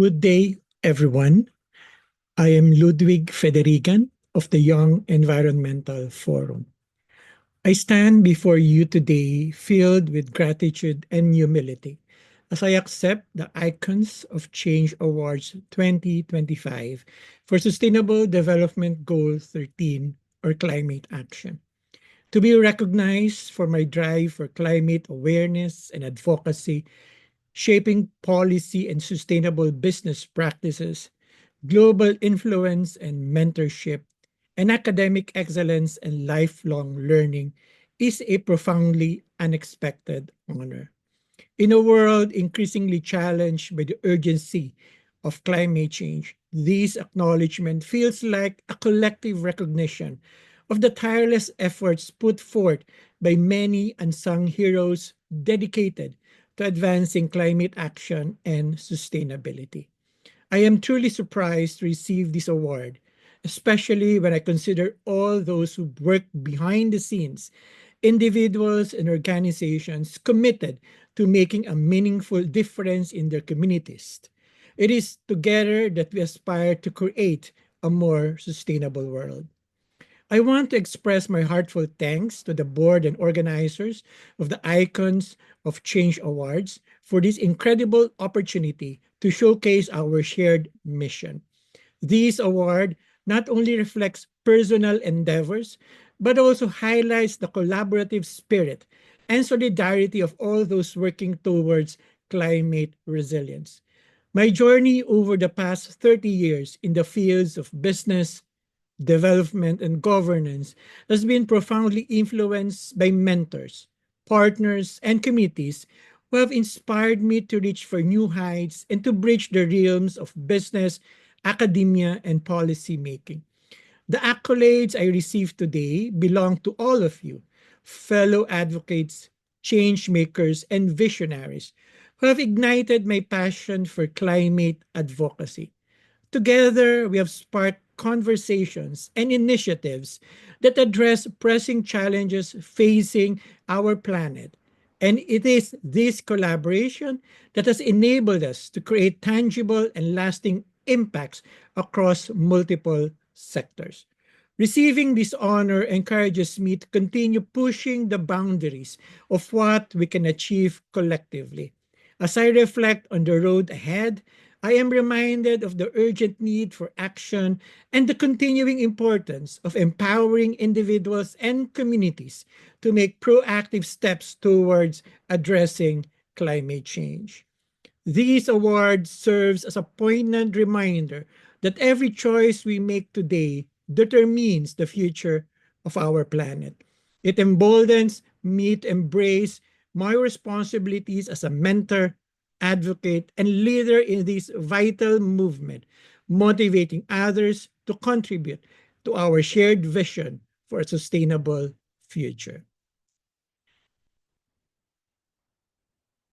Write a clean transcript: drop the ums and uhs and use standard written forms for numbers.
Good day, everyone. I am Ludwig Federigan of the Young Environmental Forum. I stand before you today filled with gratitude and humility as I accept the Icons of Change Awards 2025 for Sustainable Development Goal 13 or climate action. To be recognized for my drive for climate awareness and advocacy, shaping policy and sustainable business practices, global influence and mentorship, and academic excellence and lifelong learning is a profoundly unexpected honor. In a world increasingly challenged by the urgency of climate change, this acknowledgement feels like a collective recognition of the tireless efforts put forth by many unsung heroes dedicated to advancing climate action and sustainability. I am truly surprised to receive this award, especially when I consider all those who work behind the scenes, individuals and organizations committed to making a meaningful difference in their communities. It is together that we aspire to create a more sustainable world. I want to express my heartfelt thanks to the board and organizers of the Icons of Change Awards for this incredible opportunity to showcase our shared mission. This award not only reflects personal endeavors, but also highlights the collaborative spirit and solidarity of all those working towards climate resilience. My journey over the past 30 years in the fields of business, development, and governance has been profoundly influenced by mentors, partners, and committees who have inspired me to reach for new heights and to bridge the realms of business, academia, and policy making. The accolades I receive today belong to all of you, fellow advocates, change makers, and visionaries who have ignited my passion for climate advocacy. Together, we have sparked conversations and initiatives that address pressing challenges facing our planet. And it is this collaboration that has enabled us to create tangible and lasting impacts across multiple sectors. Receiving this honor encourages me to continue pushing the boundaries of what we can achieve collectively. As I reflect on the road ahead, I am reminded of the urgent need for action and the continuing importance of empowering individuals and communities to make proactive steps towards addressing climate change. These awards serves as a poignant reminder that every choice we make today determines the future of our planet. It emboldens me to embrace my responsibilities as a mentor, advocate, and leader in this vital movement, motivating others to contribute to our shared vision for a sustainable future.